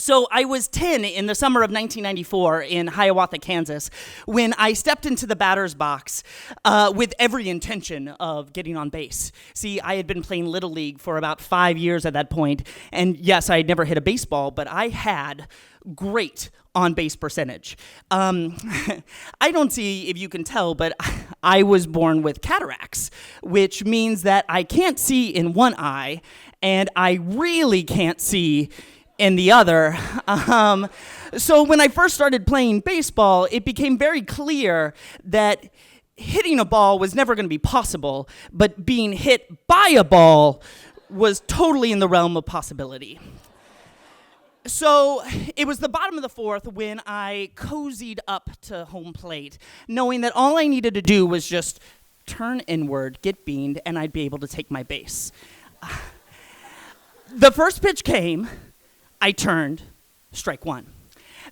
So I was 10 in the summer of 1994 in Hiawatha, Kansas, when I stepped into the batter's box with every intention of getting on base. See, I had been playing Little League for about 5 years at that point, and yes, I had never hit a baseball, but I had great on-base percentage. I don't see if you can tell, but I was born with cataracts, which means that I can't see in one eye, and I really can't see in the other. So when I first started playing baseball, it became very clear that hitting a ball was never going to be possible, but being hit by a ball was totally in the realm of possibility. So it was the bottom of the fourth when I cozied up to home plate, knowing that all I needed to do was just turn inward, get beamed, and I'd be able to take my base. The first pitch came, I turned, strike one.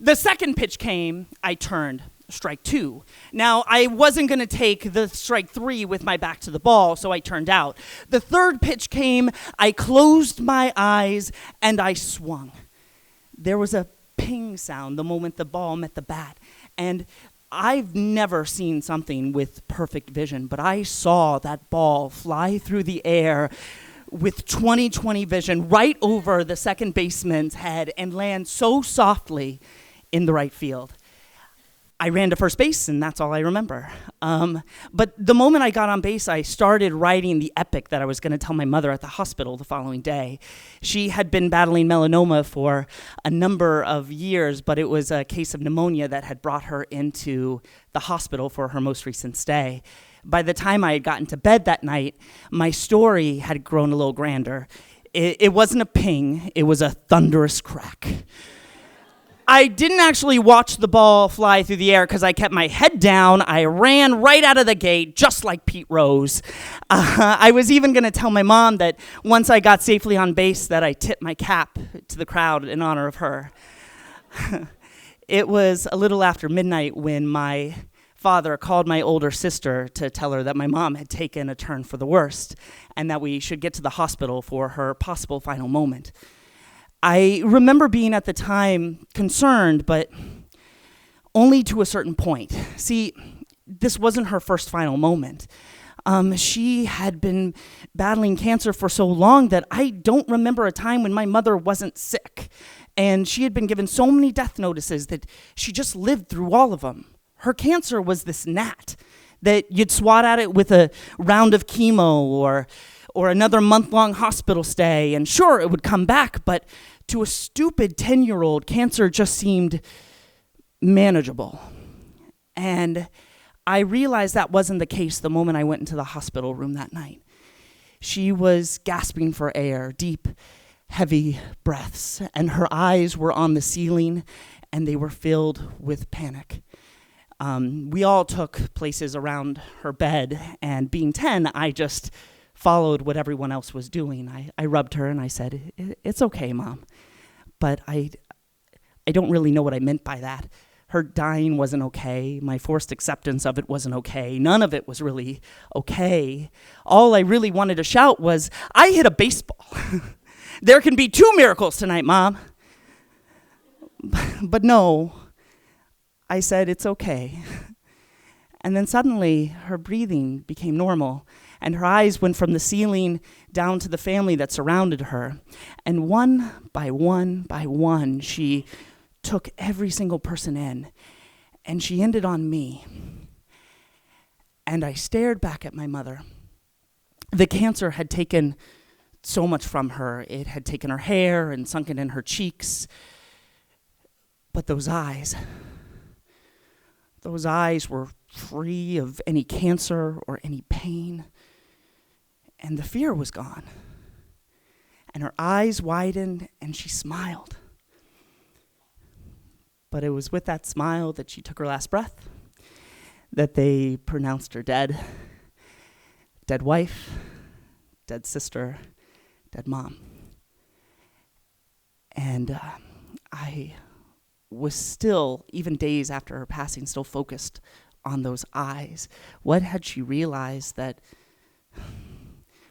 The second pitch came, I turned, strike two. Now, I wasn't going to take the strike three with my back to the ball, so I turned out. The third pitch came, I closed my eyes, and I swung. There was a ping sound the moment the ball met the bat, and I've never seen something with perfect vision, but I saw that ball fly through the air with 20/20 vision right over the second baseman's head and land so softly in the right field. I ran to first base, and that's all I remember. But the moment I got on base, I started writing the epic that I was going to tell my mother at the hospital the following day. She had been battling melanoma for a number of years, but it was a case of pneumonia that had brought her into the hospital for her most recent stay. By the time I had gotten to bed that night, my story had grown a little grander. It wasn't a ping, it was a thunderous crack. I didn't actually watch the ball fly through the air because I kept my head down. I ran right out of the gate, just like Pete Rose. I was even going to tell my mom that once I got safely on base that I tipped my cap to the crowd in honor of her. It was a little after midnight when my father called my older sister to tell her that my mom had taken a turn for the worst and that we should get to the hospital for her possible final moment. I remember being at the time concerned, but only to a certain point. See, this wasn't her first final moment. She had been battling cancer for so long that I don't remember a time when my mother wasn't sick. And she had been given so many death notices that she just lived through all of them. Her cancer was this gnat that you'd swat at it with a round of chemo or another month-long hospital stay, and sure, it would come back, but to a stupid 10-year-old, cancer just seemed manageable. And I realized that wasn't the case the moment I went into the hospital room that night. She was gasping for air, deep, heavy breaths, and her eyes were on the ceiling, and they were filled with panic. We all took places around her bed, and being 10, I just followed what everyone else was doing. I rubbed her and I said, "It's okay, Mom." But I don't really know what I meant by that. Her dying wasn't okay. My forced acceptance of it wasn't okay. None of it was really okay. All I really wanted to shout was, "I hit a baseball." There can be 2 miracles tonight, Mom. But no, I said, "It's okay." And then suddenly her breathing became normal, and her eyes went from the ceiling down to the family that surrounded her. And one by one, she took every single person in, and she ended on me. And I stared back at my mother. The cancer had taken so much from her. It had taken her hair and sunk it in her cheeks. But those eyes were free of any cancer or any pain. And the fear was gone. And her eyes widened and she smiled. But it was with that smile that she took her last breath, that they pronounced her dead. Dead wife, dead sister, dead mom. And I was still, even days after her passing, still focused on those eyes. What had she realized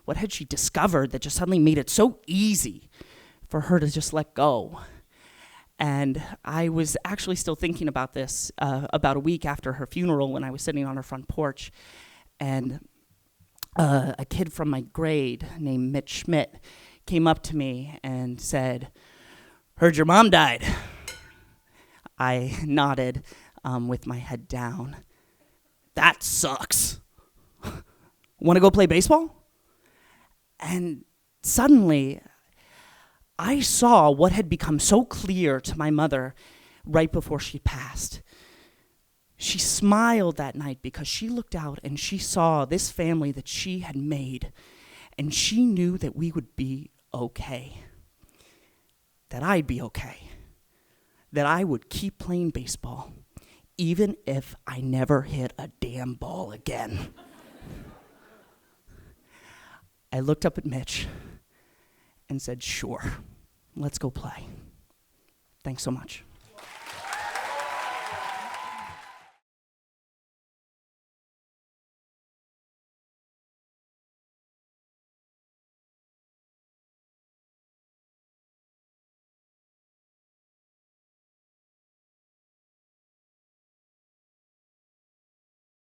what had she discovered that just suddenly made it so easy for her to just let go? And I was actually still thinking about this about a week after her funeral when I was sitting on her front porch. And a kid from my grade named Mitch Schmidt came up to me and said, "Heard your mom died." I nodded with my head down. "That sucks. Want to go play baseball?" And suddenly, I saw what had become so clear to my mother right before she passed. She smiled that night because she looked out and she saw this family that she had made, and she knew that we would be okay, that I'd be okay, that I would keep playing baseball, even if I never hit a damn ball again. I looked up at Mitch and said, "Sure, let's go play. Thanks so much."